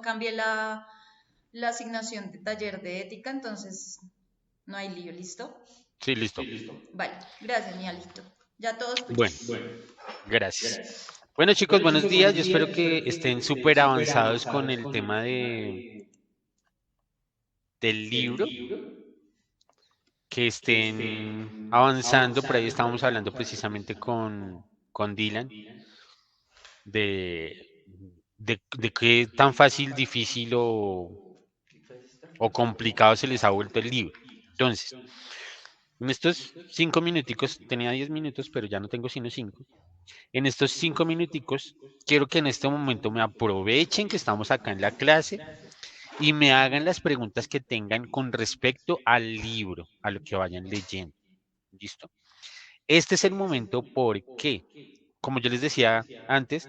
cambié la asignación de taller de ética, entonces no hay lío, ¿listo? Sí, listo. Vale, gracias, mi Alito. Ya todo escuché. Bueno, gracias. Bueno, chicos, buenos días. Yo espero que estén súper avanzados con el tema del libro, que estén avanzando. Por ahí estábamos hablando precisamente con Dylan de, de qué tan fácil, difícil o complicado se les ha vuelto el libro. Entonces, en estos 5 minuticos, tenía 10 minutos, pero ya no tengo sino 5. En estos 5 minuticos, quiero que en este momento me aprovechen que estamos acá en la clase y me hagan las preguntas que tengan con respecto al libro, a lo que vayan leyendo. ¿Listo? Este es el momento porque, como yo les decía antes,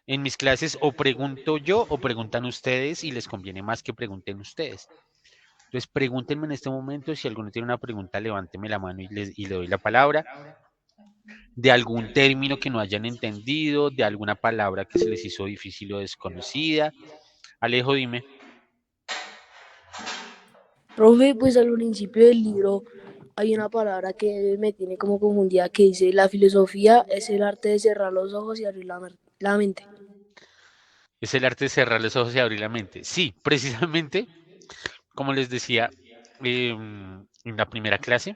en mis clases o pregunto yo o preguntan ustedes y les conviene más que pregunten ustedes. Entonces, pregúntenme en este momento. Si alguno tiene una pregunta, levánteme la mano y le doy la palabra. De algún término que no hayan entendido, de alguna palabra que se les hizo difícil o desconocida. Alejo, dime. Profe, pues al principio del libro hay una palabra que me tiene como confundida que dice, la filosofía es el arte de cerrar los ojos y abrir la mente. Es el arte de cerrar los ojos y abrir la mente. Sí, precisamente, como les decía en la primera clase,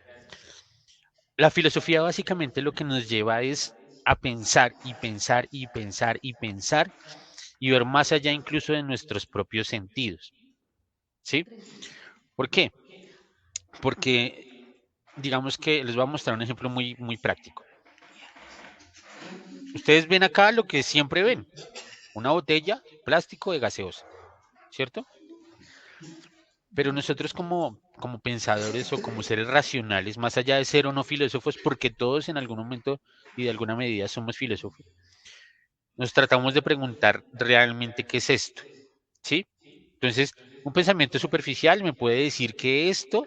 la filosofía básicamente lo que nos lleva es a pensar y pensar y pensar y pensar y ver más allá incluso de nuestros propios sentidos. ¿Sí? ¿Por qué? Porque digamos que les voy a mostrar un ejemplo muy práctico. Ustedes ven acá lo que siempre ven, una botella plástico de gaseosa, ¿cierto? Pero nosotros como pensadores o como seres racionales, más allá de ser o no filósofos, porque todos en algún momento y de alguna medida somos filósofos, nos tratamos de preguntar realmente qué es esto, ¿sí? Entonces, un pensamiento superficial me puede decir que esto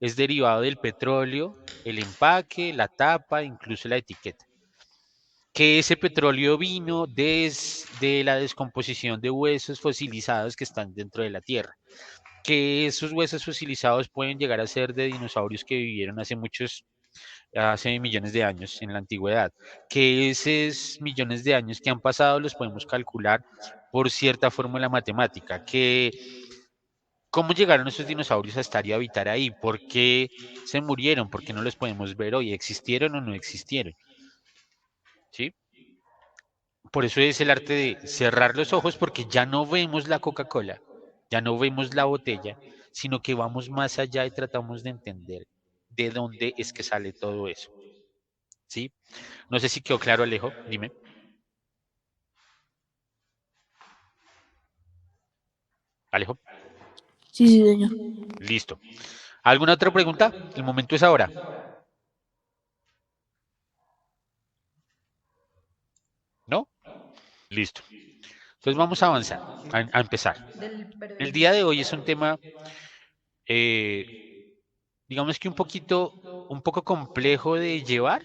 es derivado del petróleo, el empaque, la tapa, incluso la etiqueta. Que ese petróleo vino desde la descomposición de huesos fosilizados que están dentro de la Tierra. Que esos huesos fosilizados pueden llegar a ser de dinosaurios que vivieron hace millones de años en la antigüedad. Que esos millones de años que han pasado los podemos calcular por cierta fórmula matemática. Que cómo llegaron esos dinosaurios a estar y a habitar ahí, por qué se murieron, por qué no los podemos ver hoy, existieron o no existieron, ¿sí? Por eso es el arte de cerrar los ojos porque ya no vemos la Coca-Cola, ya no vemos la botella, sino que vamos más allá y tratamos de entender de dónde es que sale todo eso, ¿sí? No sé si quedó claro, Alejo, dime. Alejo, Sí, sí, señor. listo. ¿Alguna otra pregunta? El momento es ahora. ¿No? Listo. Entonces vamos a avanzar, a empezar. Pero El del día de hoy es un tema, eh, digamos que un poco complejo de llevar,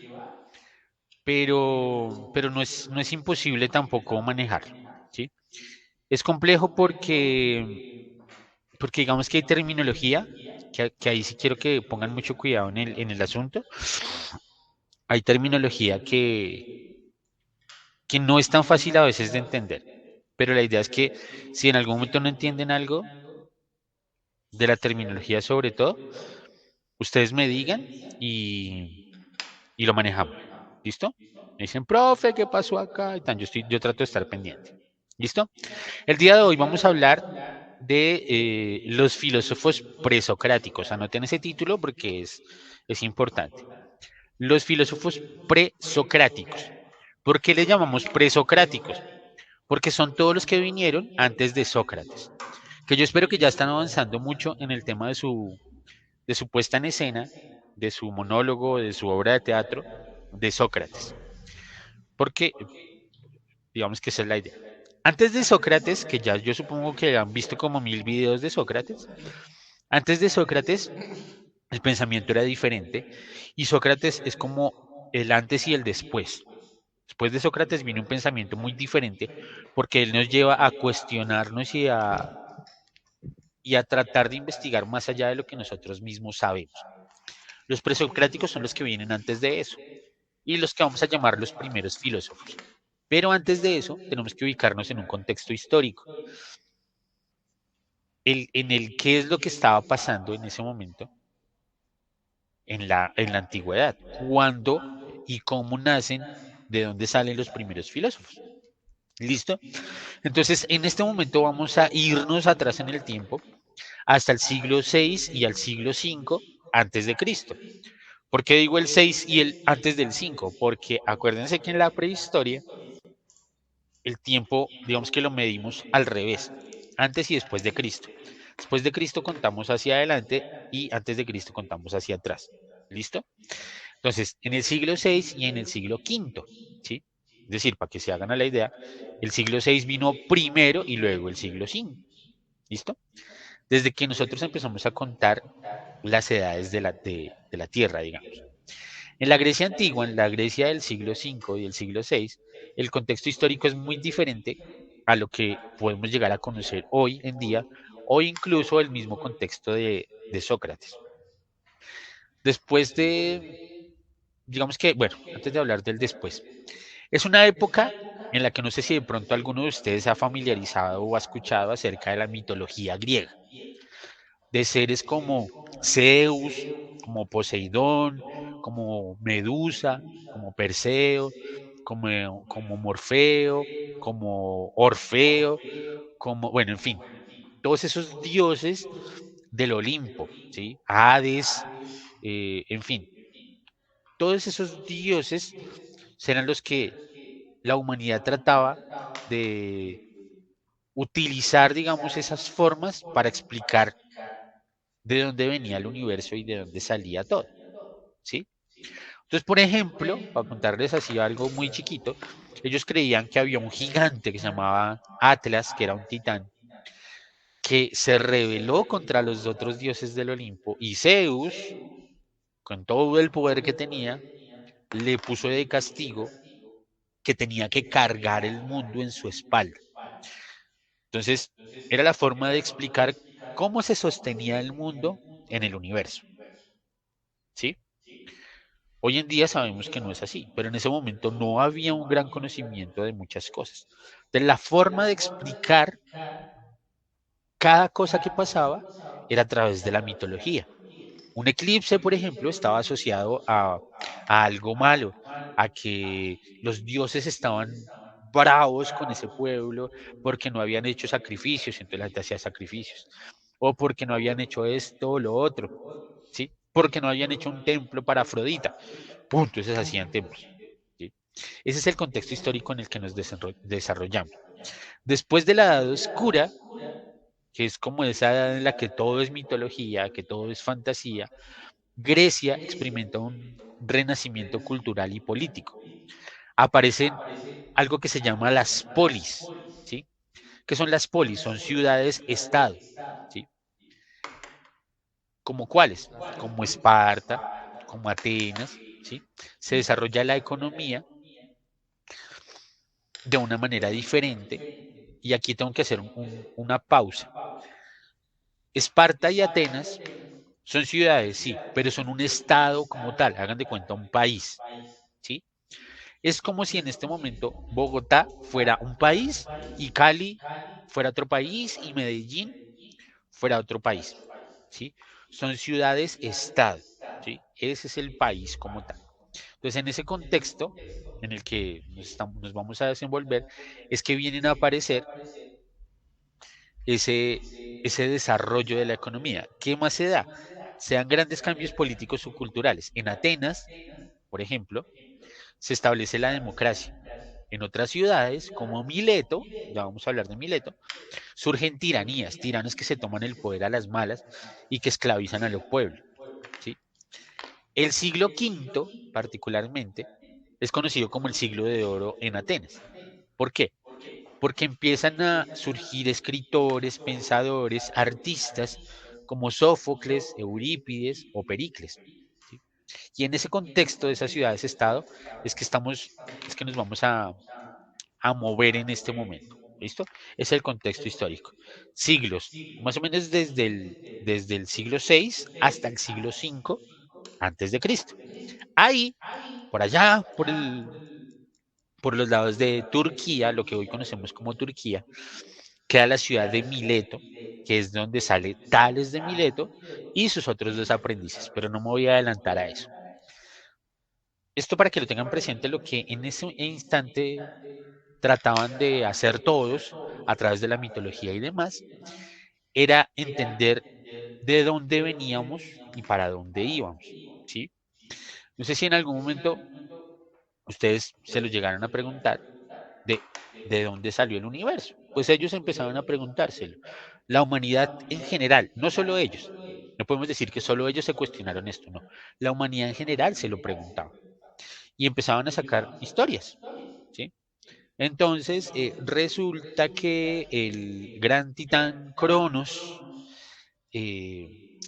pero no es imposible tampoco manejarlo, ¿sí? Es complejo porque digamos que hay terminología, que ahí sí quiero que pongan mucho cuidado en el asunto. Hay terminología que no es tan fácil a veces de entender, pero la idea es que si en algún momento no entienden algo de la terminología sobre todo, ustedes me digan y lo manejamos. ¿Listo? Me dicen, profe, ¿qué pasó acá? Y tan, yo trato de estar pendiente. ¿Listo? El día de hoy vamos a hablar de los filósofos presocráticos. Anoten ese título porque es importante. Los filósofos presocráticos. ¿Por qué le llamamos presocráticos? Porque son todos los que vinieron antes de Sócrates. Que yo espero que ya están avanzando mucho en el tema de su puesta en escena, de su monólogo, de su obra de teatro, de Sócrates. Porque digamos que esa es la idea. Antes de Sócrates, que ya yo supongo que han visto como 1000 videos de Sócrates, antes de Sócrates el pensamiento era diferente y Sócrates es como el antes y el después. Después de Sócrates viene un pensamiento muy diferente porque él nos lleva a cuestionarnos y a tratar de investigar más allá de lo que nosotros mismos sabemos. Los presocráticos son los que vienen antes de eso y los que vamos a llamar los primeros filósofos. Pero antes de eso, tenemos que ubicarnos en un contexto histórico, en el qué es lo que estaba pasando en ese momento en la antigüedad, cuándo y cómo nacen, de dónde salen los primeros filósofos. ¿Listo? Entonces, en este momento vamos a irnos atrás en el tiempo hasta el siglo VI y al siglo V antes de Cristo. ¿Por qué digo el 6 y el antes del 5? Porque acuérdense que en la prehistoria el tiempo, digamos que lo medimos al revés, antes y después de Cristo. Después de Cristo contamos hacia adelante y antes de Cristo contamos hacia atrás. ¿Listo? Entonces, en el siglo VI y en el siglo V, ¿sí? Es decir, para que se hagan a la idea, el siglo VI vino primero y luego el siglo V. ¿Listo? Desde que nosotros empezamos a contar las edades de la Tierra, digamos. En la Grecia antigua, en la Grecia del siglo V y del siglo VI, el contexto histórico es muy diferente a lo que podemos llegar a conocer hoy en día o incluso el mismo contexto de Sócrates. Después de, digamos que, bueno, antes de hablar del después, es una época en la que no sé si de pronto alguno de ustedes se ha familiarizado o ha escuchado acerca de la mitología griega, de seres como Zeus, como Poseidón, como Medusa, como Perseo, como Morfeo, como Orfeo, como, bueno, en fin, todos esos dioses del Olimpo, ¿sí? Hades, en fin, todos esos dioses serán los que la humanidad trataba de utilizar, digamos, esas formas para explicar de dónde venía el universo y de dónde salía todo, ¿sí? Entonces, por ejemplo, para contarles así algo muy chiquito, ellos creían que había un gigante que se llamaba Atlas, que era un titán, que se rebeló contra los otros dioses del Olimpo y Zeus, con todo el poder que tenía, le puso de castigo que tenía que cargar el mundo en su espalda. Entonces, era la forma de explicar cómo se sostenía el mundo en el universo, ¿sí? Hoy en día sabemos que no es así, pero en ese momento no había un gran conocimiento de muchas cosas. De la forma de explicar cada cosa que pasaba era a través de la mitología. Un eclipse, por ejemplo, estaba asociado a algo malo, a que los dioses estaban bravos con ese pueblo porque no habían hecho sacrificios, entonces la gente hacía sacrificios, o porque no habían hecho esto o lo otro, ¿sí? Porque no habían hecho un templo para Afrodita, punto, entonces hacían templos. ¿Sí? Ese es el contexto histórico en el que nos desarrollamos. Después de la Edad Oscura, que es como esa edad en la que todo es mitología, que todo es fantasía, Grecia experimenta un renacimiento cultural y político. Aparecen algo que se llama las polis, ¿sí? ¿Qué son las polis? Son ciudades-estado, ¿sí? ¿Como cuáles? Como Esparta, como Atenas, ¿sí? Se desarrolla la economía de una manera diferente y aquí tengo que hacer una pausa. Esparta y Atenas son ciudades, sí, pero son un estado como tal, hagan de cuenta un país, ¿sí? Es como si en este momento Bogotá fuera un país y Cali fuera otro país y Medellín fuera otro país, ¿sí? Son ciudades-estado, ¿sí? Ese es el país como tal. Entonces, en ese contexto en el que nos vamos a desenvolver, es que vienen a aparecer ese, ese desarrollo de la economía. ¿Qué más se da? Se dan grandes cambios políticos o culturales. En Atenas, por ejemplo, se establece la democracia. En otras ciudades, como Mileto, ya vamos a hablar de Mileto, surgen tiranías, tiranos que se toman el poder a las malas y que esclavizan a los pueblos. ¿Sí? El siglo V, particularmente, es conocido como el siglo de oro en Atenas. ¿Por qué? Porque empiezan a surgir escritores, pensadores, artistas como Sófocles, Eurípides o Pericles. ¿Sí? Y en ese contexto de esas ciudades-estado es que es que nos vamos a mover en este momento. ¿Listo? Es el contexto histórico. Siglos, más o menos desde el siglo VI hasta el siglo V antes de Cristo. Ahí, por allá, por los lados de Turquía, lo que hoy conocemos como Turquía, queda la ciudad de Mileto, que es donde sale Tales de Mileto y sus otros dos aprendices, pero no me voy a adelantar a eso. Esto para que lo tengan presente, lo que en ese instante trataban de hacer todos a través de la mitología y demás, era entender de dónde veníamos y para dónde íbamos, ¿sí? No sé si en algún momento ustedes se lo llegaron a preguntar de dónde salió el universo. Pues ellos empezaban a preguntárselo. La humanidad en general, no solo ellos. No podemos decir que solo ellos se cuestionaron esto, no. La humanidad en general se lo preguntaba. Y empezaban a sacar historias, ¿sí? Entonces, resulta que el gran titán Cronos, eh,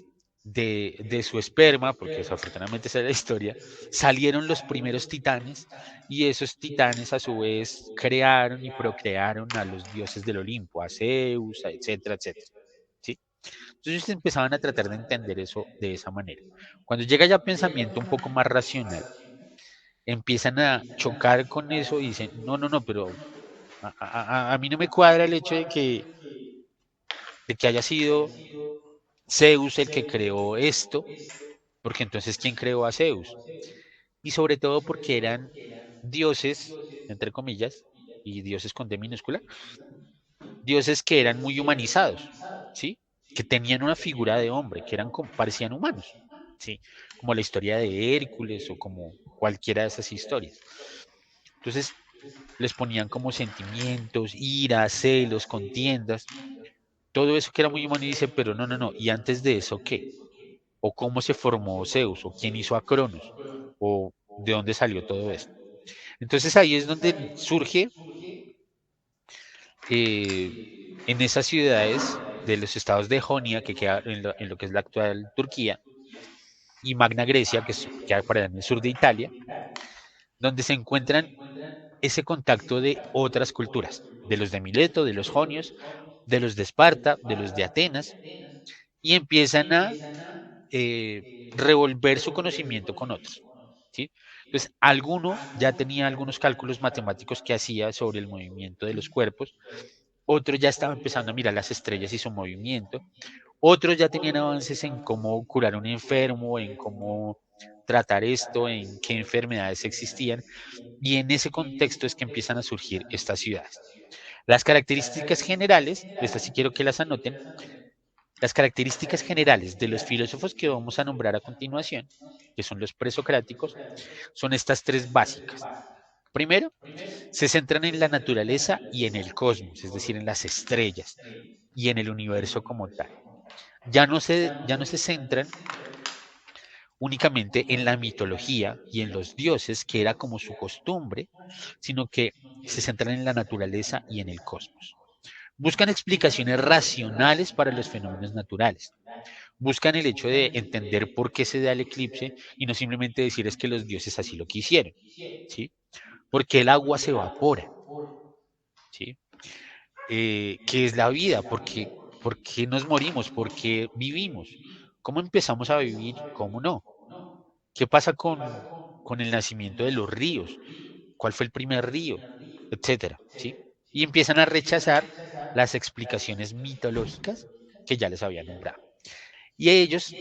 de su esperma, porque desafortunadamente esa es la historia, salieron los primeros titanes y esos titanes a su vez crearon y procrearon a los dioses del Olimpo, a Zeus, etcétera, etcétera. ¿Sí? Entonces empezaban a tratar de entender eso de esa manera. Cuando llega ya pensamiento un poco más racional, empiezan a chocar con eso y dicen, no, no, no, pero a mí no me cuadra el hecho de que haya sido Zeus el que creó esto, porque entonces, ¿quién creó a Zeus? Y sobre todo porque eran dioses, entre comillas, y dioses con D minúscula, dioses que eran muy humanizados, ¿sí? Que tenían una figura de hombre, que eran parecían humanos, ¿sí? Como la historia de Hércules o como cualquiera de esas historias. Entonces, les ponían como sentimientos, ira, celos, contiendas, todo eso que era muy humano y dice, pero no, no, no, ¿y antes de eso qué? ¿O cómo se formó Zeus? ¿O quién hizo a Cronos? ¿O de dónde salió todo esto? Entonces ahí es donde surge eh, en esas ciudades de los estados de Jonia, que queda en lo que es la actual Turquía, y Magna Grecia, que queda para en el sur de Italia, donde se encuentran ese contacto de otras culturas, de los de Mileto, de los jonios, de los de Esparta, de los de Atenas, y empiezan a revolver su conocimiento con otros. ¿Sí? Entonces, alguno ya tenía algunos cálculos matemáticos que hacía sobre el movimiento de los cuerpos, otro ya estaba empezando a mirar las estrellas y su movimiento, otros ya tenían avances en cómo curar a un enfermo, en cómo tratar esto, en qué enfermedades existían, y en ese contexto es que empiezan a surgir estas ciudades. Las características generales, estas sí quiero que las anoten, las características generales de los filósofos que vamos a nombrar a continuación, que son los presocráticos, son estas tres básicas. Primero, se centran en la naturaleza y en el cosmos, es decir, en las estrellas y en el universo como tal. Ya no se centran únicamente en la mitología y en los dioses, que era como su costumbre, sino que se centran en la naturaleza y en el cosmos. Buscan explicaciones racionales para los fenómenos naturales. Buscan el hecho de entender por qué se da el eclipse y no simplemente decir es que los dioses así lo quisieron, ¿sí? Porque el agua se evapora, ¿sí? ¿Qué es la vida? ¿Por qué nos morimos? ¿Por qué vivimos? ¿Cómo empezamos a vivir? ¿Cómo no? ¿Qué pasa con el nacimiento de los ríos? ¿Cuál fue el primer río? Etcétera, ¿sí? Y empiezan a rechazar las explicaciones mitológicas que ya les había nombrado. Y ellos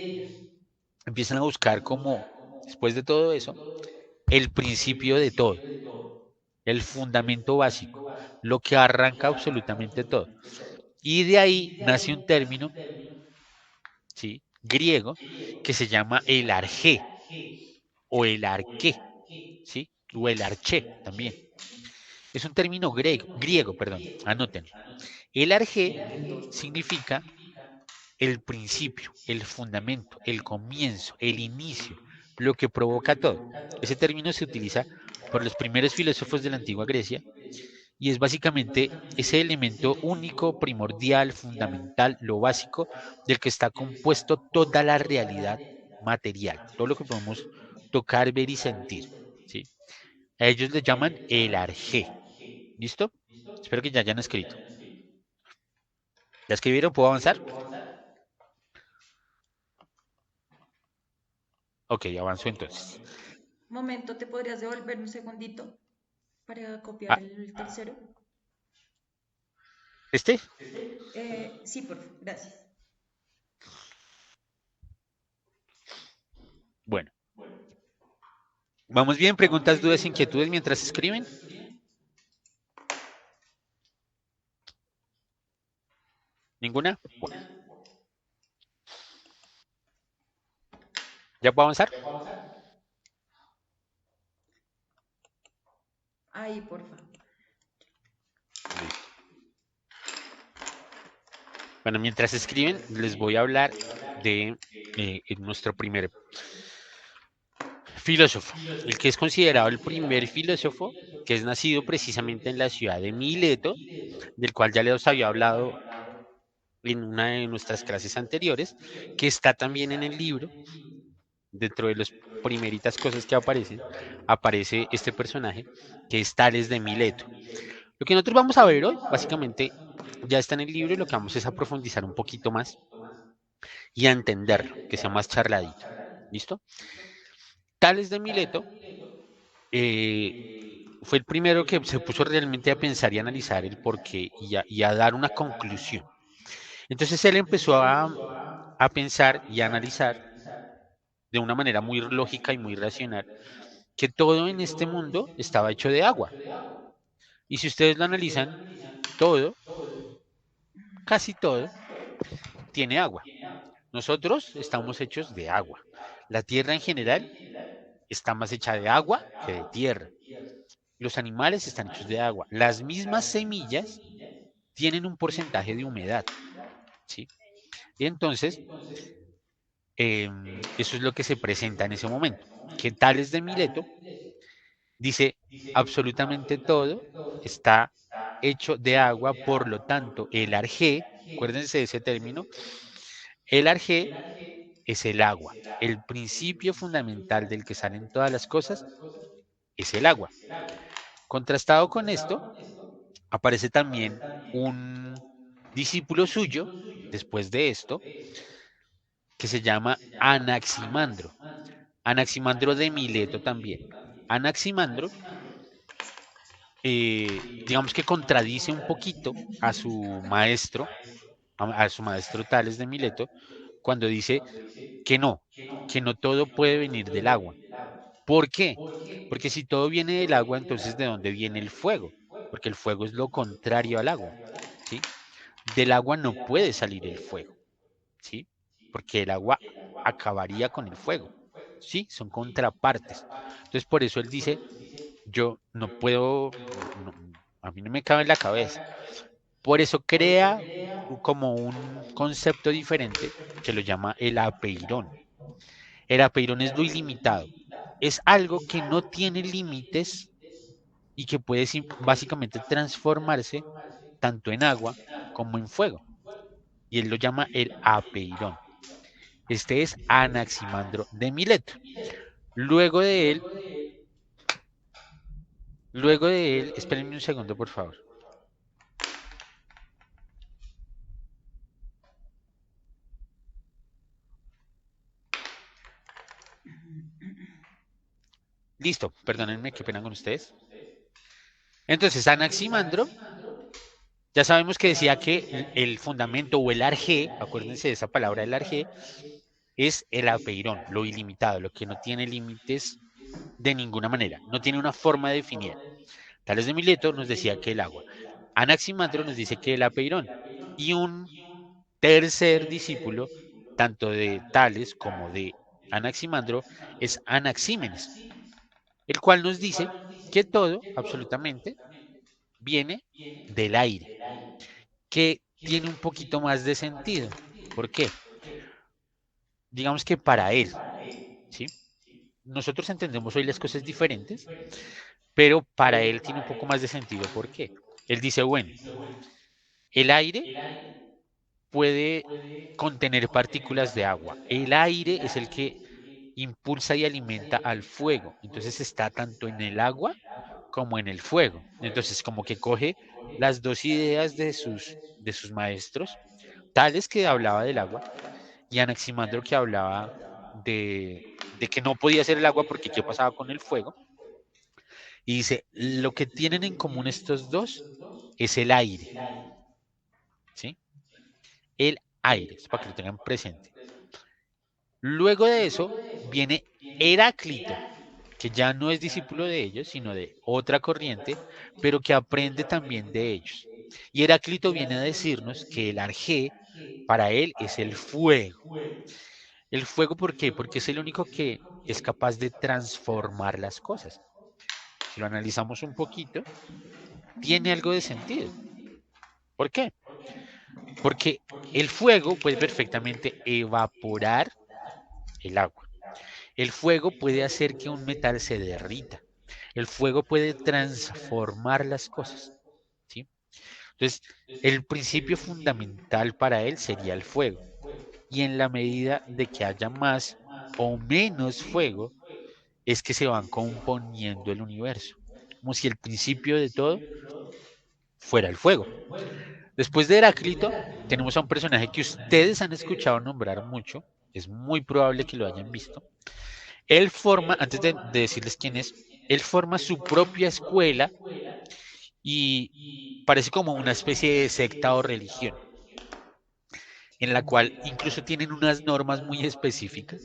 empiezan a buscar como, después de todo eso, el principio de todo, el fundamento básico, lo que arranca absolutamente todo. Y de ahí nace un término, ¿sí? Griego que se llama el arjé o el arqué, ¿sí? O el arché también. Es un término griego, perdón, anótenlo. El arjé significa el principio, el fundamento, el comienzo, el inicio, lo que provoca todo. Ese término se utiliza por los primeros filósofos de la antigua Grecia y es básicamente ese elemento único, primordial, fundamental, lo básico del que está compuesto toda la realidad material, todo lo que podemos tocar, ver y sentir, ¿sí? A ellos le llaman el arjé. ¿Listo? Espero que ya hayan escrito. ¿Ya escribieron? ¿Puedo avanzar? Ok, avanzo entonces. Momento, ¿te podrías devolver un segundito para copiar Ah, el tercero? ¿este? Sí, por favor, gracias. Bueno. ¿Vamos bien? ¿Preguntas, dudas, inquietudes mientras escriben? ¿Ninguna? Bueno. ¿Ya puedo avanzar? Ahí, porfa. Listo. Bueno, mientras escriben, les voy a hablar de nuestro primer filósofo, el que es considerado el primer filósofo, que es nacido precisamente en la ciudad de Mileto, del cual ya les había hablado en una de nuestras clases anteriores, que está también en el libro, dentro de las primeritas cosas que aparecen, aparece este personaje, que es Tales de Mileto. Lo que nosotros vamos a ver hoy, básicamente, ya está en el libro y lo que vamos es a profundizar un poquito más y a entenderlo, que sea más charladito. ¿Listo? Tales de Mileto eh, fue el primero que se puso realmente a pensar y analizar el porqué y a dar una conclusión. Entonces él empezó a pensar y a analizar de una manera muy lógica y muy racional que todo en este mundo estaba hecho de agua. Y si ustedes lo analizan, todo, casi todo, tiene agua. Nosotros estamos hechos de agua. La tierra en general está más hecha de agua que de tierra. Los animales están hechos de agua. Las mismas semillas tienen un porcentaje de humedad, ¿sí? Y entonces, eso es lo que se presenta en ese momento. Que Tales de Mileto dice, absolutamente todo está hecho de agua, por lo tanto, el arjé, acuérdense de ese término, el arjé es el agua. El principio fundamental del que salen todas las cosas es el agua. Contrastado con esto, aparece también un discípulo suyo, después de esto, que se llama Anaximandro. Anaximandro de Mileto también. Anaximandro, digamos que contradice un poquito a su maestro Tales de Mileto, cuando dice que no todo puede venir del agua. ¿Por qué? Porque si todo viene del agua, entonces ¿de dónde viene el fuego? Porque el fuego es lo contrario al agua, ¿sí? Del agua no puede salir el fuego, ¿sí? Porque el agua acabaría con el fuego, ¿sí? Son contrapartes. Entonces, por eso él dice, yo no puedo, a mí no me cabe en la cabeza. Por eso crea como un concepto diferente que lo llama el apeirón. El apeirón es lo ilimitado. Es algo que no tiene límites y que puede básicamente transformarse tanto en agua como en fuego. Y él lo llama el apeirón. Este es Anaximandro de Mileto. Luego de él, espérenme un segundo, por favor. Listo, perdónenme, qué pena con ustedes. Entonces, Anaximandro, ya sabemos que decía que el fundamento o el arjé, acuérdense de esa palabra, el arjé, es el apeirón, lo ilimitado, lo que no tiene límites de ninguna manera, no tiene una forma definida. Tales de Mileto nos decía que el agua. Anaximandro nos dice que el apeirón. Y un tercer discípulo, tanto de Tales como de Anaximandro, es Anaxímenes, el cual nos dice que todo, absolutamente, viene del aire, que tiene un poquito más de sentido. ¿Por qué? Digamos que para él, ¿sí? Nosotros entendemos hoy las cosas diferentes, pero para él tiene un poco más de sentido. ¿Por qué? Él dice, bueno, el aire puede contener partículas de agua. El aire es el que impulsa y alimenta al fuego. Entonces está tanto en el agua como en el fuego. Entonces como que coge las dos ideas de sus maestros, Tales que hablaba del agua y Anaximandro que hablaba de que no podía ser el agua porque qué pasaba con el fuego. Y dice, lo que tienen en común estos dos es el aire, ¿sí? El aire, es para que lo tengan presente. Luego de eso viene Heráclito, que ya no es discípulo de ellos, sino de otra corriente, pero que aprende también de ellos. Y Heráclito viene a decirnos que el arjé para él es el fuego. El fuego, ¿por qué? Porque es el único que es capaz de transformar las cosas. Si lo analizamos un poquito, tiene algo de sentido. ¿Por qué? Porque el fuego puede perfectamente evaporar el agua. El fuego puede hacer que un metal se derrita. El fuego puede transformar las cosas, ¿sí? Entonces, el principio fundamental para él sería el fuego. Y en la medida de que haya más o menos fuego, es que se van componiendo el universo. Como si el principio de todo fuera el fuego. Después de Heráclito, tenemos a un personaje que ustedes han escuchado nombrar mucho. Es muy probable que lo hayan visto. Él forma, antes de decirles quién es, él forma su propia escuela y parece como una especie de secta o religión, en la cual incluso tienen unas normas muy específicas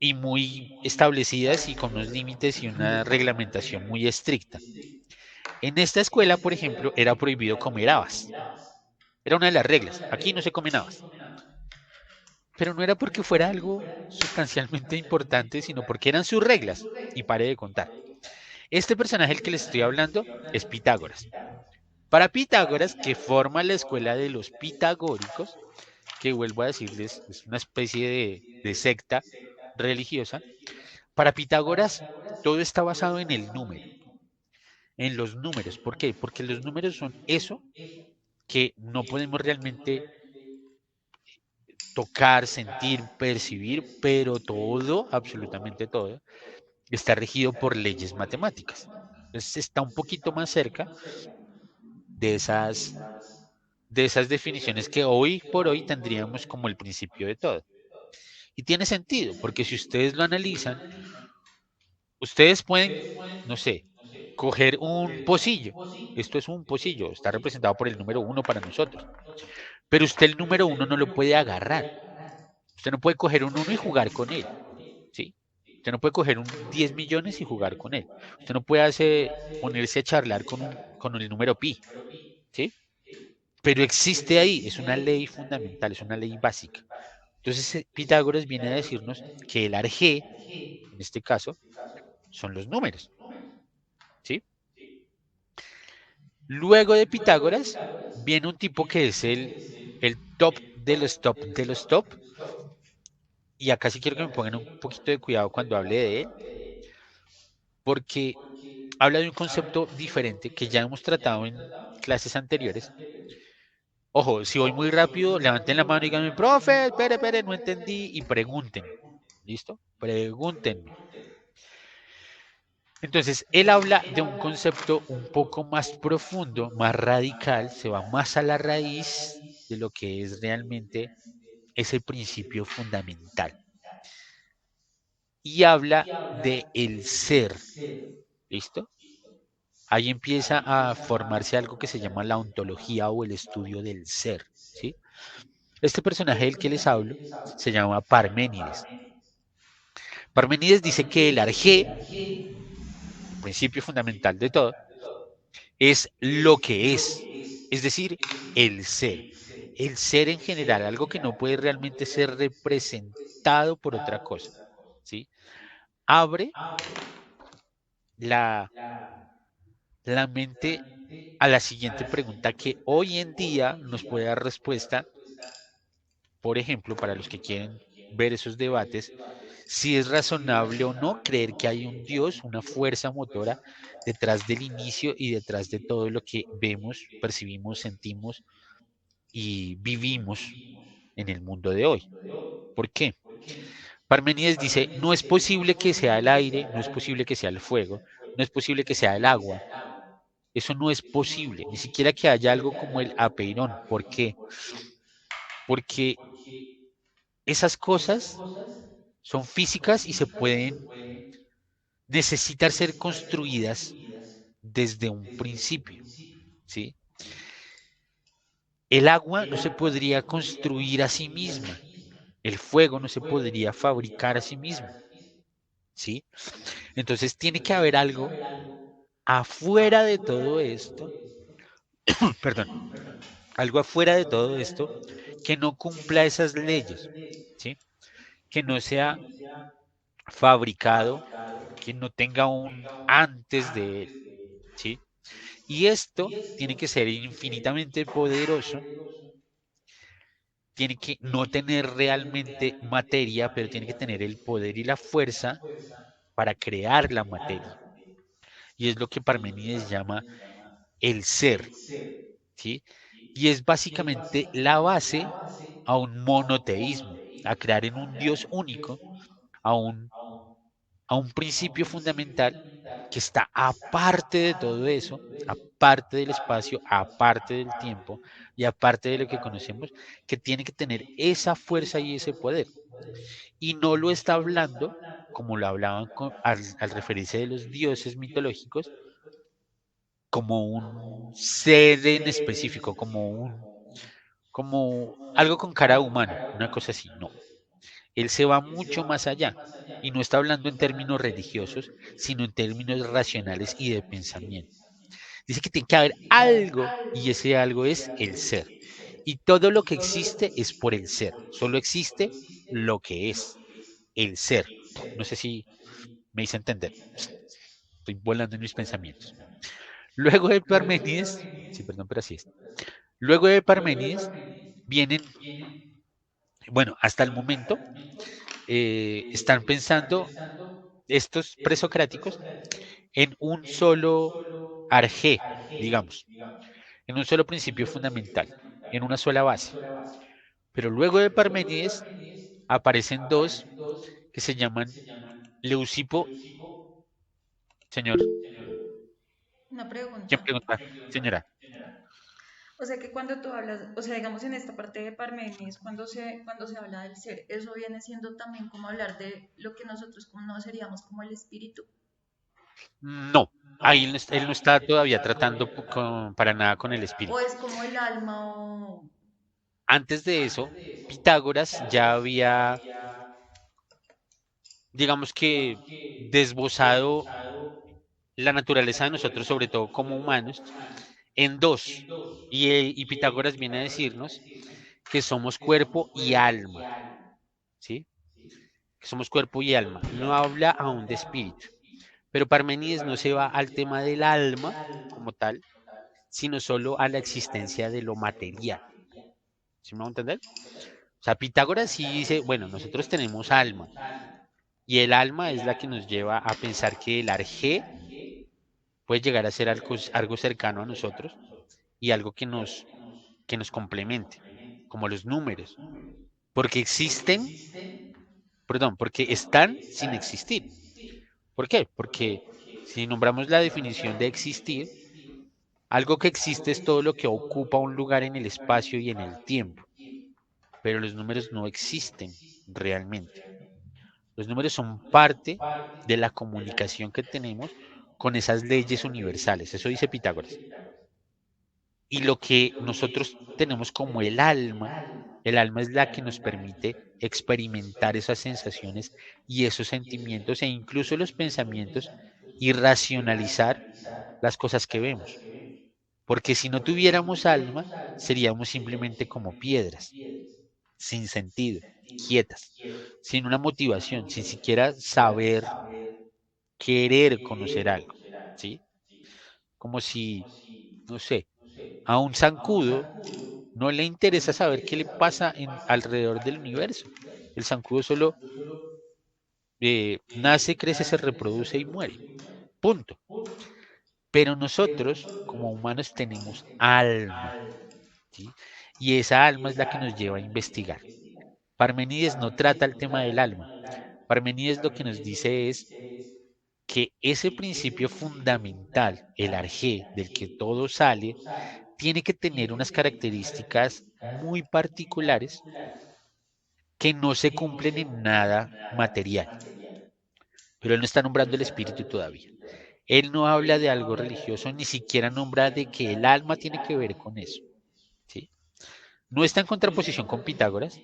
y muy establecidas y con unos límites y una reglamentación muy estricta. En esta escuela, por ejemplo, era prohibido comer habas. Era una de las reglas. Aquí no se comen habas. Pero no era porque fuera algo sustancialmente importante, sino porque eran sus reglas. Y pare de contar. Este personaje el que les estoy hablando es Pitágoras. Para Pitágoras, que forma la escuela de los pitagóricos, que vuelvo a decirles, es una especie de secta religiosa, para Pitágoras todo está basado en el número, en los números. ¿Por qué? Porque los números son eso que no podemos realmente tocar, sentir, percibir, pero todo, absolutamente todo, está regido por leyes matemáticas. Entonces está un poquito más cerca de de esas definiciones que hoy por hoy tendríamos como el principio de todo. Y tiene sentido, porque si ustedes lo analizan, ustedes pueden, no sé, coger un pocillo. Esto es un pocillo, está representado por el número uno para nosotros. Pero usted el número uno no lo puede agarrar. Usted no puede coger un uno y jugar con él, ¿sí? Usted no puede coger un 10 millones y jugar con él. Usted no puede ponerse a charlar con el número pi, ¿sí? Pero existe ahí, es una ley fundamental, es una ley básica. Entonces, Pitágoras viene a decirnos que el arjé, en este caso, son los números, ¿sí? Luego de Pitágoras, viene un tipo que es el top de los top de los top, y acá sí quiero que me pongan un poquito de cuidado cuando hable de él, porque habla de un concepto diferente que ya hemos tratado en clases anteriores. Ojo, si voy muy rápido, levanten la mano y díganme, profe, espere, no entendí, y pregunten. ¿Listo? Pregúntenme. Entonces, él habla de un concepto un poco más profundo, más radical, se va más a la raíz de lo que es realmente ese principio fundamental. Y habla de el ser. ¿Listo? Ahí empieza a formarse algo que se llama la ontología o el estudio del ser, ¿sí? Este personaje del que les hablo se llama Parménides. Parménides dice que el arjé, principio fundamental de todo, es lo que es decir, el ser. El ser en general, algo que no puede realmente ser representado por otra cosa, ¿sí? Abre la, la mente a la siguiente pregunta que hoy en día nos puede dar respuesta, por ejemplo, para los que quieren ver esos debates, si es razonable o no creer que hay un Dios, una fuerza motora detrás del inicio y detrás de todo lo que vemos, percibimos, sentimos y vivimos en el mundo de hoy. ¿Por qué? Parménides dice, no es posible que sea el aire, no es posible que sea el fuego, no es posible que sea el agua. Eso no es posible, ni siquiera que haya algo como el apeirón. ¿Por qué? Porque esas cosas son físicas y se pueden necesitar ser construidas desde un principio, ¿sí? El agua no se podría construir a sí misma, el fuego no se podría fabricar a sí mismo, ¿sí? Entonces tiene que haber algo afuera de todo esto, perdón, algo afuera de todo esto que no cumpla esas leyes, ¿sí? Que no sea fabricado, que no tenga un antes de él, ¿sí? Y esto tiene que ser infinitamente poderoso, tiene que no tener realmente materia, pero tiene que tener el poder y la fuerza para crear la materia. Y es lo que Parmenides llama el ser, ¿sí? Y es básicamente la base a un monoteísmo, a crear en un Dios único, a un principio fundamental que está aparte de todo eso, aparte del espacio, aparte del tiempo y aparte de lo que conocemos, que tiene que tener esa fuerza y ese poder. Y no lo está hablando como lo hablaban al referirse de los dioses mitológicos, como un ser en específico, como algo con cara humana, una cosa así, no. Él se va mucho más allá y no está hablando en términos religiosos, sino en términos racionales y de pensamiento. Dice que tiene que haber algo y ese algo es el ser. Y todo lo que existe es por el ser. Solo existe lo que es, el ser. No sé si me hice entender. Estoy volando en mis pensamientos. Luego de Parménides, sí, perdón, pero así es. Luego de Parménides vienen, bueno, hasta el momento están pensando estos presocráticos en un solo arjé, digamos, en un solo principio fundamental, en una sola base. Pero luego de Parménides aparecen dos que se llaman Leucipo, señor, Una ¿quién pregunta. pregunta? Señora. O sea que cuando tú hablas, o sea, digamos en esta parte de Parménides, cuando se habla del ser, eso viene siendo también como hablar de lo que nosotros conoceríamos como el espíritu. No, ahí él no está todavía tratando para nada con el O espíritu. es como el alma o... Antes de eso, Pitágoras ya había, digamos que, desbozado la naturaleza de nosotros, sobre todo como humanos, en dos. Y Pitágoras viene a decirnos que somos cuerpo y alma, ¿sí? Que somos cuerpo y alma. No habla aún de espíritu. Pero Parmenides no se va al tema del alma como tal, sino solo a la existencia de lo material. ¿Sí me va a entender? O sea, Pitágoras sí dice, bueno, nosotros tenemos alma y el alma es la que nos lleva a pensar que el arjé puede llegar a ser algo cercano a nosotros y algo que nos complemente, como los números, porque existen, perdón, porque están sin existir. ¿Por qué? Porque si nombramos la definición de existir, algo que existe es todo lo que ocupa un lugar en el espacio y en el tiempo, pero los números no existen realmente. Los números son parte de la comunicación que tenemos con esas leyes universales. Eso dice Pitágoras. Y lo que nosotros tenemos como el alma es la que nos permite experimentar esas sensaciones y esos sentimientos e incluso los pensamientos y racionalizar las cosas que vemos. Porque si no tuviéramos alma, seríamos simplemente como piedras, sin sentido, quietas, sin una motivación, sin siquiera saber, querer conocer algo, ¿sí? Como si, no sé, a un zancudo no le interesa saber qué le pasa alrededor del universo. El zancudo solo nace, crece, se reproduce y muere. Punto. Pero nosotros, como humanos, tenemos alma, ¿sí? Y esa alma es la que nos lleva a investigar. Parmenides no trata el tema del alma. Parmenides lo que nos dice es que ese principio fundamental, el arjé, del que todo sale, tiene que tener unas características muy particulares que no se cumplen en nada material. Pero él no está nombrando el espíritu todavía. Él no habla de algo religioso, ni siquiera nombra de que el alma tiene que ver con eso. ¿Sí? No está en contraposición con Pitágoras,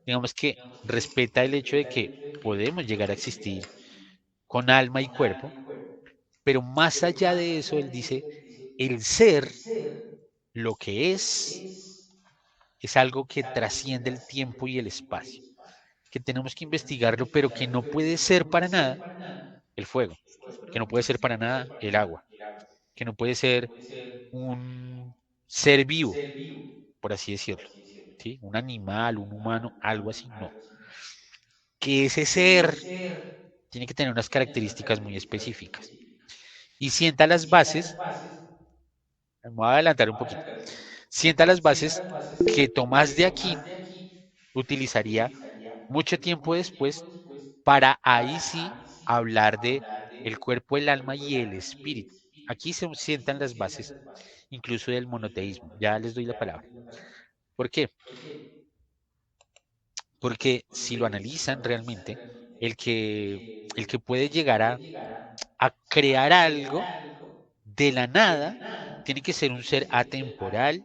digamos que respeta el hecho de que podemos llegar a existir con alma y cuerpo, pero más allá de eso, él dice, el ser, lo que es algo que trasciende el tiempo y el espacio, que tenemos que investigarlo, pero que no puede ser para nada el fuego, que no puede ser para nada el agua, que no puede ser un ser vivo, por así decirlo, ¿sí? Un animal, un humano, algo así, no. Que ese ser tiene que tener unas características muy específicas y sienta las bases, me voy a adelantar un poquito, sienta las bases que Tomás de Aquino utilizaría mucho tiempo después para ahí sí hablar de el cuerpo, el alma y el espíritu. Aquí se sientan las bases incluso del monoteísmo. Ya les doy la palabra. ¿Por qué? Porque si lo analizan realmente, el que, el que puede llegar a crear algo de la nada tiene que ser un ser atemporal,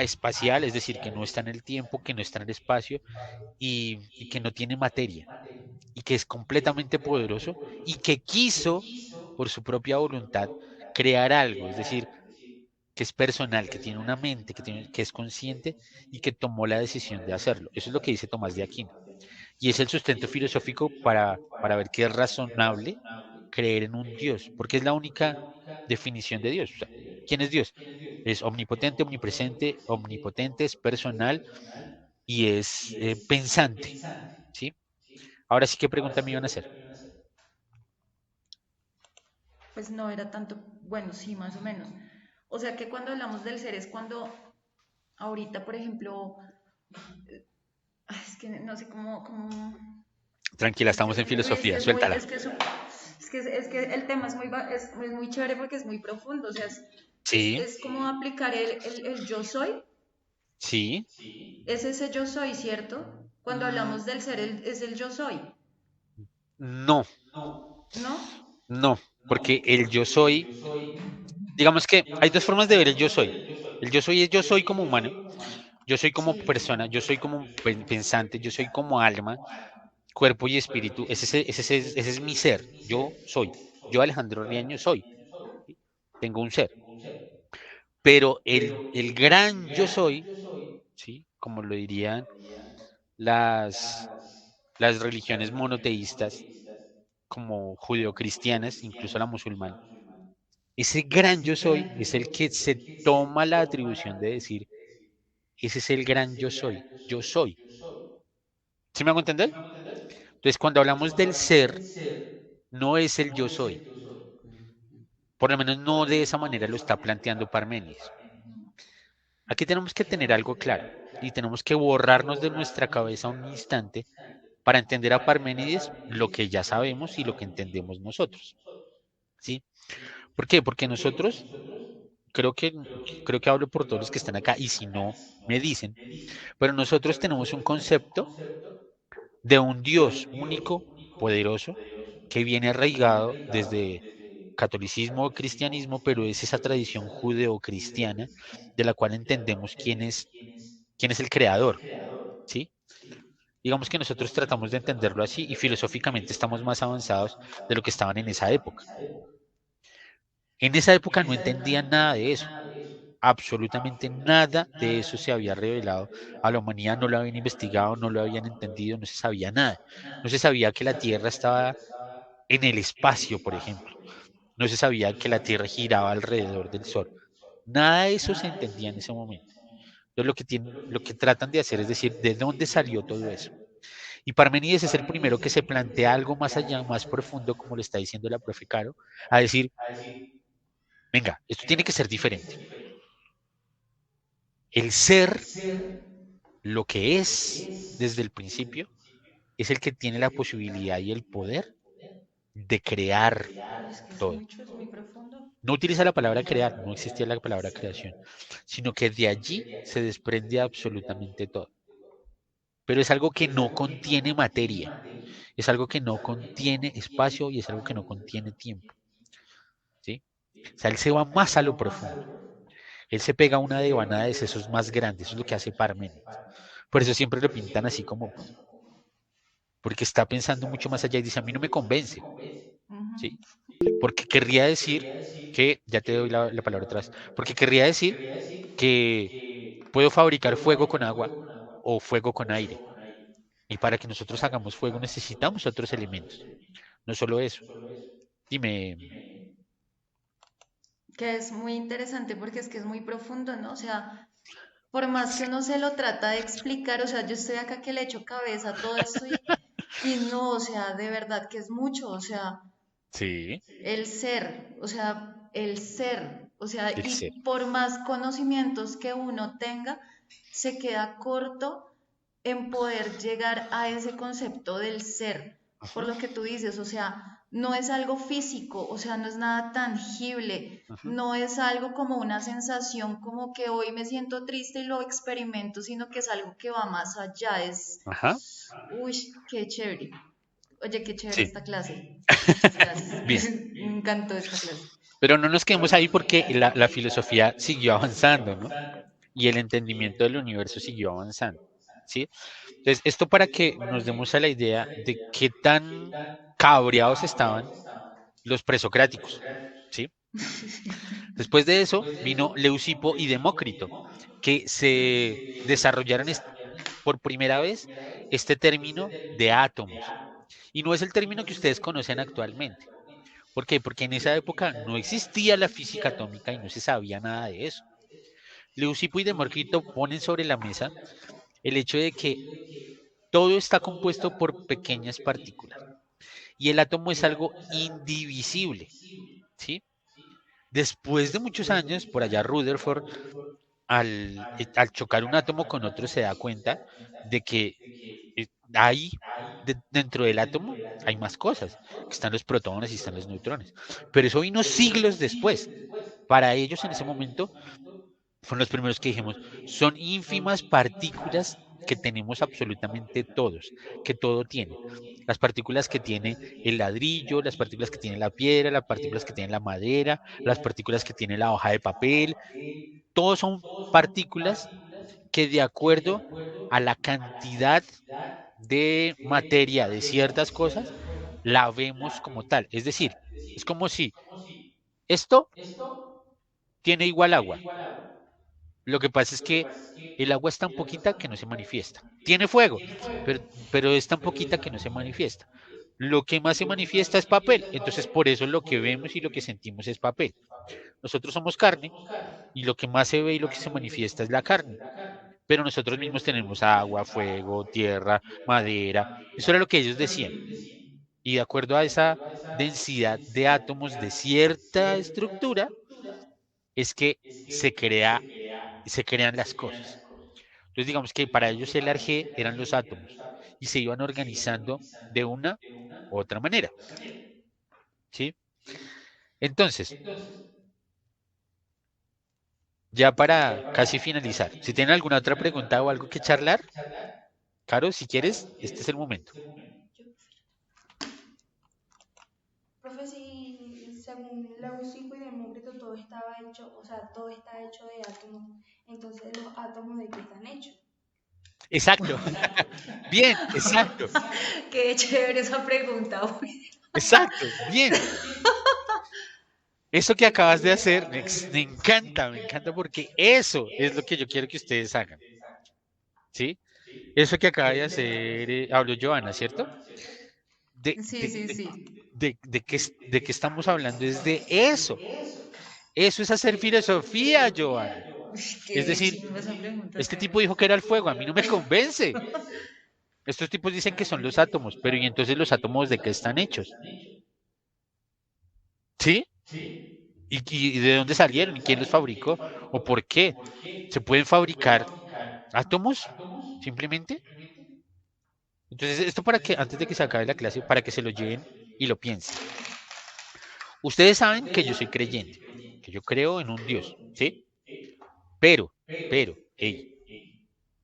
espacial, es decir, que no está en el tiempo, que no está en el espacio y que no tiene materia y que es completamente poderoso y que quiso por su propia voluntad crear algo, es decir, que es personal, que tiene una mente, que es consciente y que tomó la decisión de hacerlo. Eso es lo que dice Tomás de Aquino. Y es el sustento filosófico para ver que es razonable creer en un Dios, porque es la única definición de Dios. O sea, ¿quién es Dios? Es omnipotente, omnipresente, omnipotente, es personal y es pensante. ¿Sí? Ahora sí, ¿qué pregunta me iban a hacer? Pues no era tanto, bueno, sí, más o menos. O sea que cuando hablamos del ser es cuando ahorita, por ejemplo, es que no sé Tranquila, es que estamos en es que filosofía, es muy, suéltala. es que el tema es muy chévere porque es muy profundo, o sea, Sí, es como aplicar el yo soy, sí, es ese yo soy, ¿cierto? Cuando hablamos del ser, es el yo soy, no, ¿no? no, porque el yo soy, digamos que hay dos formas de ver el yo soy. El yo soy es yo soy como humano, yo soy como persona, yo soy como pensante, yo soy como alma, cuerpo y espíritu, ese es mi ser, yo soy, yo Alejandro Riaño soy, ¿sí? Tengo un ser, pero el gran yo soy, ¿sí? Como lo dirían las, las religiones monoteístas, como judeocristianas, incluso la musulmana, ese gran yo soy es el que se toma la atribución de decir, ese es el gran yo soy, yo soy. ¿Sí me hago entender? Entonces, cuando hablamos del ser, no es el yo soy. Por lo menos no de esa manera lo está planteando Parménides. Aquí tenemos que tener algo claro y tenemos que borrarnos de nuestra cabeza un instante para entender a Parménides lo que ya sabemos y lo que entendemos nosotros. ¿Sí? ¿Por qué? Porque nosotros, creo que, creo que hablo por todos los que están acá y si no, me dicen, pero nosotros tenemos un concepto de un Dios único, poderoso, que viene arraigado desde catolicismo o cristianismo, pero es esa tradición judeocristiana de la cual entendemos quién es el creador, ¿sí? Digamos que nosotros tratamos de entenderlo así y filosóficamente estamos más avanzados de lo que estaban en esa época. En esa época no entendían nada de eso. Absolutamente nada de eso se había revelado a la humanidad, no lo habían investigado, no lo habían entendido, no se sabía nada. No se sabía que la Tierra estaba en el espacio, por ejemplo. No se sabía que la Tierra giraba alrededor del Sol. Nada de eso se entendía en ese momento. Entonces lo que tratan de hacer es decir, ¿de dónde salió todo eso? Y Parmenides es el primero que se plantea algo más allá, más profundo, como le está diciendo la profe Caro, a decir, venga, esto tiene que ser diferente. El ser, Lo que es desde el principio es el que tiene la posibilidad y el poder de crear Uy, es que todo. es muy profundo. No utiliza la palabra crear, no existía la palabra creación, sino que de allí se desprende absolutamente todo. Pero es algo que no contiene materia, es algo que no contiene espacio y es algo que no contiene tiempo, ¿sí? O sea, él se va más a lo profundo. Él se pega una devanada de sesos más grandes, eso es lo que hace Parménides. Por eso siempre lo pintan así como, porque está pensando mucho más allá y dice, a mí no me convence, Ujú. ¿sí? Porque querría decir que, ya te doy la palabra atrás, porque querría decir que puedo fabricar fuego con agua o fuego con aire. Y para que nosotros hagamos fuego necesitamos otros elementos, no solo eso. Dime, Que es muy interesante porque es que es muy profundo, ¿no? O sea, por más que uno se lo trata de explicar, o sea, yo estoy acá que le echo cabeza a todo esto y no, o sea, de verdad que es mucho, o sea, sí, el ser, o sea, el ser. y por más conocimientos que uno tenga, se queda corto en poder llegar a ese concepto del ser, por Ujú, lo que tú dices, o sea, no es algo físico, o sea, no es nada tangible, ujú. no es algo como una sensación como que hoy me siento triste y lo experimento, sino que es algo que va más allá, es, Ajá, uy, qué chévere. Oye, qué chévere sí, esta clase. Muchas gracias. bien. Me encantó esta clase. Pero no nos quedemos ahí porque la filosofía siguió avanzando, ¿no? Y el entendimiento del universo siguió avanzando, ¿sí? Entonces, esto para que nos demos a la idea de qué tan cabreados estaban los presocráticos, ¿sí? Después de eso vino Leucipo y Demócrito, que se desarrollaron por primera vez este término de átomos. Y no es el término que ustedes conocen actualmente. ¿Por qué? Porque en esa época no existía la física atómica y no se sabía nada de eso. Leucipo y Demócrito ponen sobre la mesa el hecho de que todo está compuesto por pequeñas partículas y el átomo es algo indivisible, ¿sí? Después de muchos años, por allá Rutherford, al chocar un átomo con otro, se da cuenta de que hay dentro del átomo hay más cosas, que están los protones y están los neutrones. Pero eso vino siglos después. Para ellos en ese momento fueron los primeros que dijimos, son ínfimas partículas que tenemos absolutamente todos, que todo tiene. Las partículas que tiene el ladrillo, las partículas que tiene la piedra, las partículas que tiene la madera, las partículas que tiene la hoja de papel, todos son partículas que de acuerdo a la cantidad de materia de ciertas cosas, la vemos como tal. Es decir, es como si esto tiene igual agua. Lo que pasa es que el agua es tan poquita que no se manifiesta. Tiene fuego, pero, pero es tan poquita que no se manifiesta. Lo que más se manifiesta es papel. Entonces, por eso lo que vemos y lo que sentimos es papel. Nosotros somos carne y lo que más se ve y lo que se manifiesta es la carne. Pero nosotros mismos tenemos agua, fuego, tierra, madera. Eso era lo que ellos decían. Y de acuerdo a esa densidad de átomos de cierta estructura, es que se crea, se crean las cosas. Entonces, digamos que para ellos el ARG eran los átomos y se iban organizando de una u otra manera. ¿Sí? Entonces, ya para casi finalizar, si tienen alguna otra pregunta o algo que charlar, Caro, si quieres, este es el momento. Profe, si según Leucipo y Demócrito todo estaba hecho, o sea, todo está hecho de átomos, entonces los átomos de qué están hechos. Exacto. Bien, exacto, Qué chévere esa pregunta, uy. exacto, bien. Eso que acabas de hacer me encanta porque eso es lo que yo quiero que ustedes hagan, ¿sí? Eso que acaba de hacer, habló Joana, ¿cierto? De, Sí, de, sí, de, sí. de qué estamos hablando es de eso. Eso es hacer filosofía, Joana. Uy, Es qué decir, chimba esa pregunta, este Carlos. tipo dijo que era el fuego, a mí no me convence. Estos tipos dicen que son los átomos, pero ¿y entonces los átomos de qué están hechos? ¿Sí? ¿Y de dónde salieron? ¿Y quién los fabricó? ¿O por qué? ¿Se pueden fabricar átomos? simplemente. Entonces, esto para que, antes de que se acabe la clase, para que se lo lleven y lo piensen. Ustedes saben que yo soy creyente, que yo creo en un Dios, ¿sí? Pero, hey,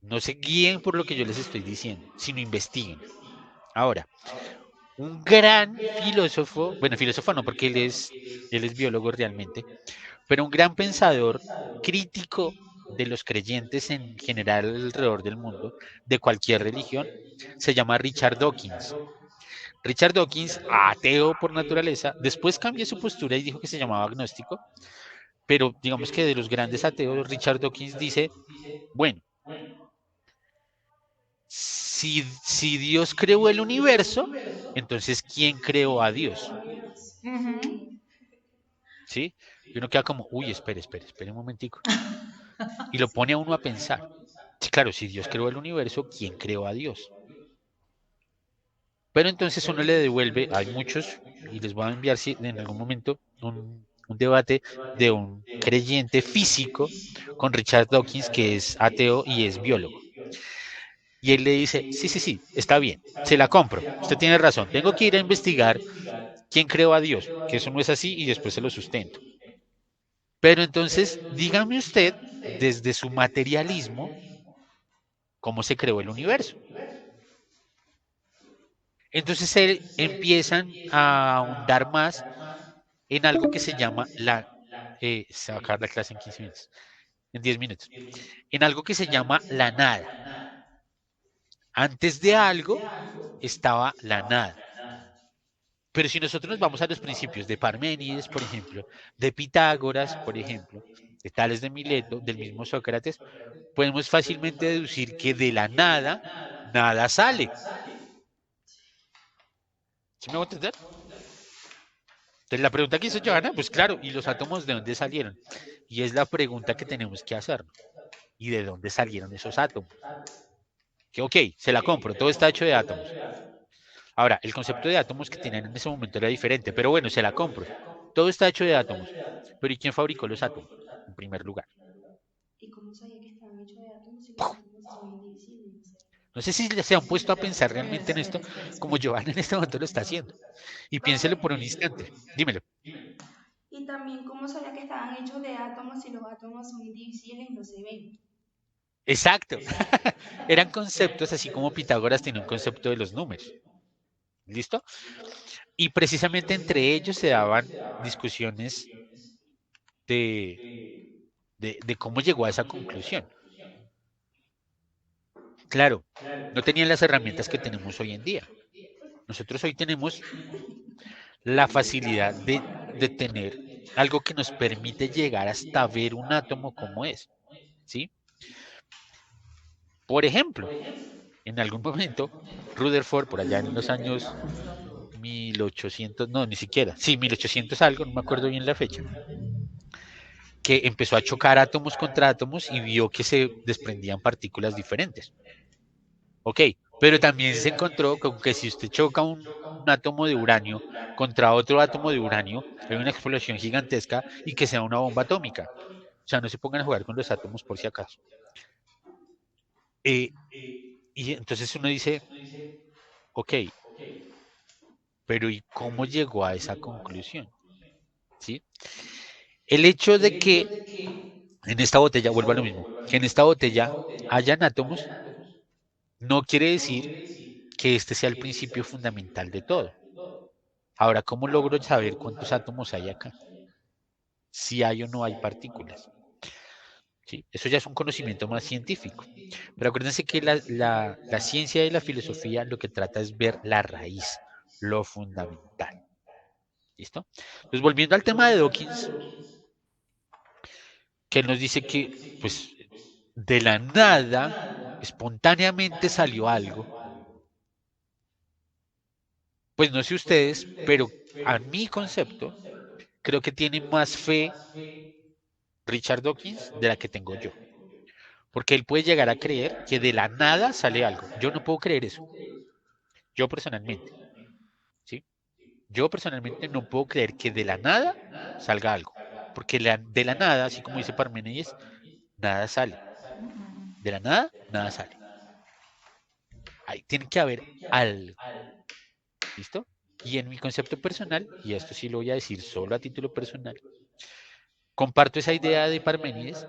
no se guíen por lo que yo les estoy diciendo, sino investiguen. Ahora, un gran filósofo, bueno, filósofo no, porque él es biólogo realmente, pero un gran pensador crítico de los creyentes en general alrededor del mundo, de cualquier religión, se llama Richard Dawkins. Richard Dawkins, ateo por naturaleza, después cambió su postura y dijo que se llamaba agnóstico, pero digamos que de los grandes ateos, Richard Dawkins dice, bueno, si Dios creó el universo, entonces ¿quién creó a Dios? Ujú. Sí. ¿Sí? Y uno queda como, uy, espere un momentico. Y lo pone a uno a pensar. Sí, claro, si Dios creó el universo, ¿quién creó a Dios? Pero entonces uno le devuelve, hay muchos, y les voy a enviar en algún momento un debate de un creyente físico con Richard Dawkins, que es ateo y es biólogo. Y él le dice, sí, está bien, se la compro, usted tiene razón, tengo que ir a investigar quién creó a Dios, que eso no es así y después se lo sustento. Pero entonces, dígame usted, desde su materialismo, cómo se creó el universo. Entonces él empiezan a ahondar más en algo que se llama se va a acabar la clase en 15 minutos, en 10 minutos, en algo que se llama la nada. Antes de algo estaba la nada. Pero si nosotros nos vamos a los principios de Parménides, por ejemplo, de Pitágoras, por ejemplo, de Tales de Mileto, del mismo Sócrates, podemos fácilmente deducir que de la nada, nada sale. ¿Sí me voy a entender? Entonces, la pregunta que hizo Johanna, pues claro, ¿y los átomos de dónde salieron? Y es la pregunta que tenemos que hacernos. ¿Y de dónde salieron esos átomos? Que ok, se la compro, todo está hecho de átomos. Ahora, el concepto de átomos que tenían en ese momento era diferente, pero bueno, se la compro. Todo está hecho de átomos. Pero ¿y quién fabricó los átomos? En primer lugar. ¿Y cómo sabía que estaban hechos de átomos si los átomos son indivisibles? No sé. No sé si se han puesto a pensar Pero realmente en esto, espere, como Giovanna en este momento lo está haciendo. Y piénselo por un instante. Dímelo. Y también cómo sabía que estaban hechos de átomos si los átomos son indivisibles y no se ven. Exacto. Eran conceptos así como Pitágoras tenía un concepto de los números. ¿Listo? Y precisamente entre ellos se daban discusiones de, de cómo llegó a esa conclusión. Claro, no tenían las herramientas que tenemos hoy en día. Nosotros hoy tenemos la facilidad de tener algo que nos permite llegar hasta ver un átomo como es, ¿sí? Por ejemplo, en algún momento, Rutherford, por allá en los años 1800, no, ni siquiera, sí, 1800 algo, no me acuerdo bien la fecha, que empezó a chocar átomos contra átomos y vio que se desprendían partículas diferentes. Ok, pero también se encontró con que si usted choca un átomo de uranio contra otro átomo de uranio, hay una explosión gigantesca y que sea una bomba atómica. O sea, no se pongan a jugar con los átomos por si acaso. Eh, y entonces uno dice, ok, pero ¿y cómo llegó a esa conclusión? ¿Sí? El hecho de que en esta botella, vuelvo a lo mismo, que en esta botella hayan átomos, no quiere decir que este sea el principio fundamental de todo. Ahora, ¿cómo logro saber cuántos átomos hay acá? Si hay o no hay partículas. ¿Sí? Eso ya es un conocimiento más científico. Pero acuérdense que la ciencia y la filosofía lo que trata es ver la raíz, lo fundamental. ¿Listo? Entonces, volviendo al tema de Dawkins, que él nos dice que, pues, de la nada, espontáneamente salió algo. Pues no sé ustedes, pero a mi concepto, creo que tiene más fe Richard Dawkins de la que tengo yo. Porque él puede llegar a creer que de la nada sale algo. Yo no puedo creer eso. Yo personalmente, ¿sí? Yo personalmente no puedo creer que de la nada salga algo. Porque de la nada, así como dice Parménides, nada sale. mm, De la nada, nada sale. Tiene que haber algo, ¿listo? Y en mi concepto personal, y esto sí lo voy a decir solo a título personal, comparto esa idea de Parménides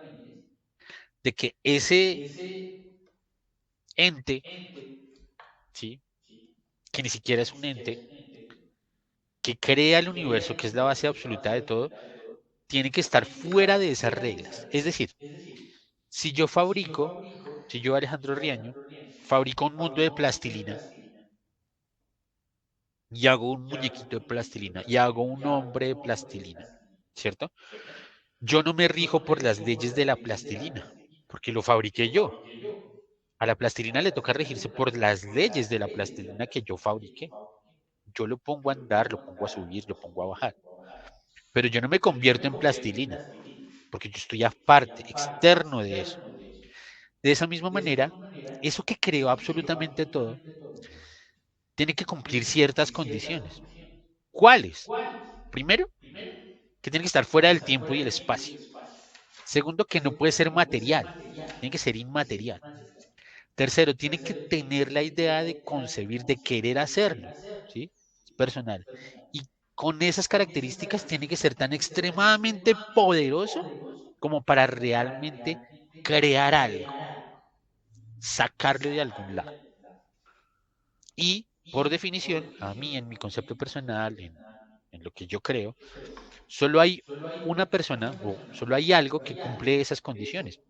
de que ese ente, ¿sí? Que ni siquiera es un ente, que crea el universo, que es la base absoluta de todo, tiene que estar fuera de esas reglas. Es decir, si yo fabrico, si yo, Alejandro Riaño, fabrico un mundo de plastilina y hago un muñequito de plastilina y hago un hombre de plastilina, ¿cierto? Yo no me rijo por las leyes de la plastilina, porque lo fabriqué yo. A la plastilina le toca regirse por las leyes de la plastilina que yo fabriqué. Yo lo pongo a andar, lo pongo a subir, lo pongo a bajar. Pero yo no me convierto en plastilina, porque yo estoy aparte, externo de eso. De esa misma manera, eso que creó absolutamente todo, tiene que cumplir ciertas condiciones. ¿Cuáles? Primero, que tiene que estar fuera del tiempo y el espacio. Segundo, que no puede ser material, tiene que ser inmaterial. Tercero, tiene que tener la idea de concebir, de querer hacerlo, ¿sí? Es personal. Y con esas características tiene que ser tan extremadamente poderoso como para realmente crear algo, sacarlo de algún lado. Y por definición, a mí, en mi concepto personal, en lo que yo creo, solo hay una persona o solo hay algo que cumple esas condiciones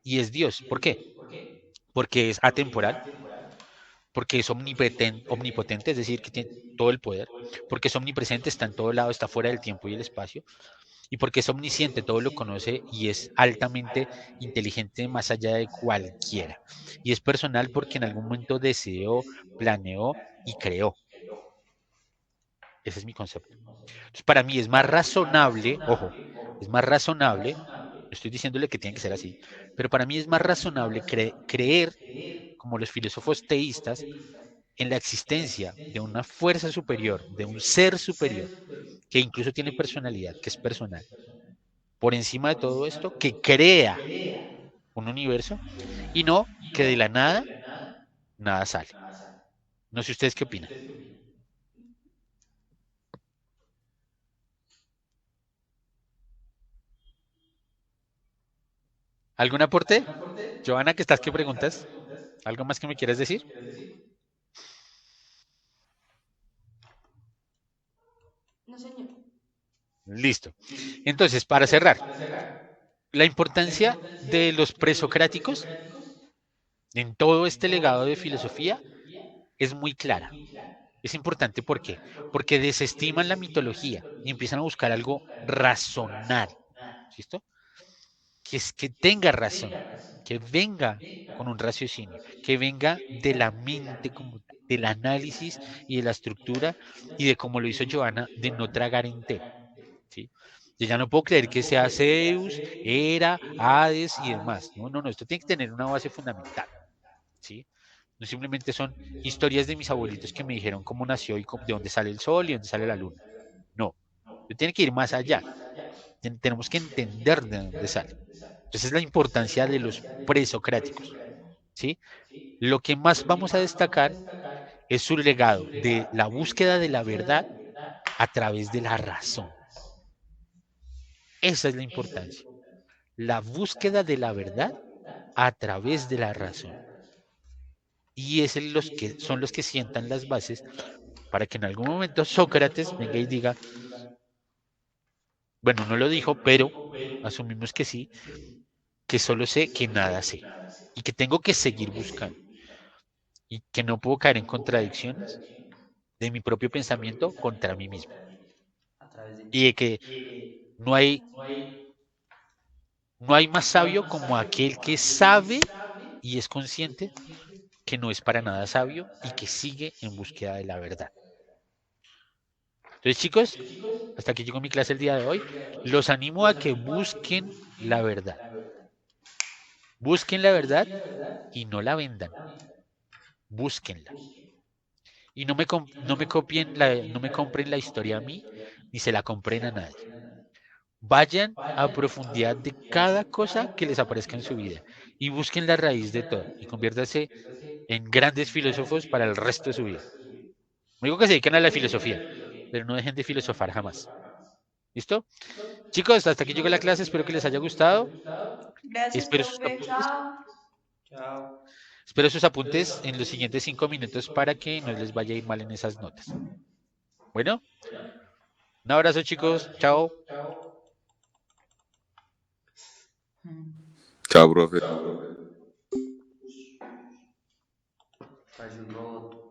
y es Dios. ¿Por qué? Porque es atemporal, porque es omnipotente, es decir, que tiene todo el poder, porque es omnipresente, está en todo lado, está fuera del tiempo y el espacio, y porque es omnisciente, todo lo conoce y es altamente inteligente más allá de cualquiera. Y es personal porque en algún momento deseó, planeó y creó. Ese es mi concepto. Entonces, para mí es más razonable, ojo, es más razonable, no estoy diciéndole que tiene que ser así, pero para mí es más razonable creer, como los filósofos teístas, en la existencia de una fuerza superior, de un ser superior, que incluso tiene personalidad, que es personal, por encima de todo esto, que crea un universo y no que de la nada, nada sale. No sé ustedes qué opinan. ¿Algún aporte? Joana, ¿qué estás? ¿Qué preguntas? ¿Algo más que me quieras decir? No, señor. Listo. Entonces, para cerrar, la importancia de los presocráticos en todo este legado de filosofía es muy clara. Es importante, ¿por qué? Porque desestiman la mitología y empiezan a buscar algo razonal, ¿listo? Que tenga razón, que venga con un raciocinio, que venga de la mente, como, del análisis y de la estructura y de como lo hizo Joana, de no tragar entero, ¿sí? Yo ya no puedo creer que sea Zeus, Hera, Hades y demás. No, no, no, esto tiene que tener una base fundamental, ¿sí? No simplemente son historias de mis abuelitos que me dijeron cómo nació y de dónde sale el sol y dónde sale la luna. No, tiene que ir más allá. Tenemos que entender de dónde sale. Entonces es la importancia de los presocráticos, ¿sí? Lo que más vamos a destacar es su legado de la búsqueda de la verdad a través de la razón. Esa es la importancia. La búsqueda de la verdad a través de la razón. Y es son los que sientan las bases para que en algún momento Sócrates venga y diga, bueno, no lo dijo, pero asumimos que sí, que solo sé que nada sé y que tengo que seguir buscando y que no puedo caer en contradicciones de mi propio pensamiento contra mí mismo y de que no hay, no hay más sabio como aquel que sabe y es consciente que no es para nada sabio y que sigue en búsqueda de la verdad. Entonces, chicos, hasta aquí llegó mi clase el día de hoy. Los animo a que busquen la verdad. Busquen la verdad y no la vendan. Búsquenla. Y no me compren la historia a mí, ni se la compren a nadie. Vayan a profundidad de cada cosa que les aparezca en su vida y busquen la raíz de todo y conviértanse en grandes filósofos para el resto de su vida. No digo que se dediquen a la filosofía, pero no dejen de filosofar jamás. ¿Listo? Chicos, hasta aquí llegó la clase, espero que les haya gustado. Gracias, Espero sus profe. apuntes. Chao. Chao. Espero sus apuntes en los siguientes 5 minutos para que no les vaya a ir mal en esas notas. Bueno, un abrazo, chicos. Chao. Mm. Chao, profe. Parece un robot.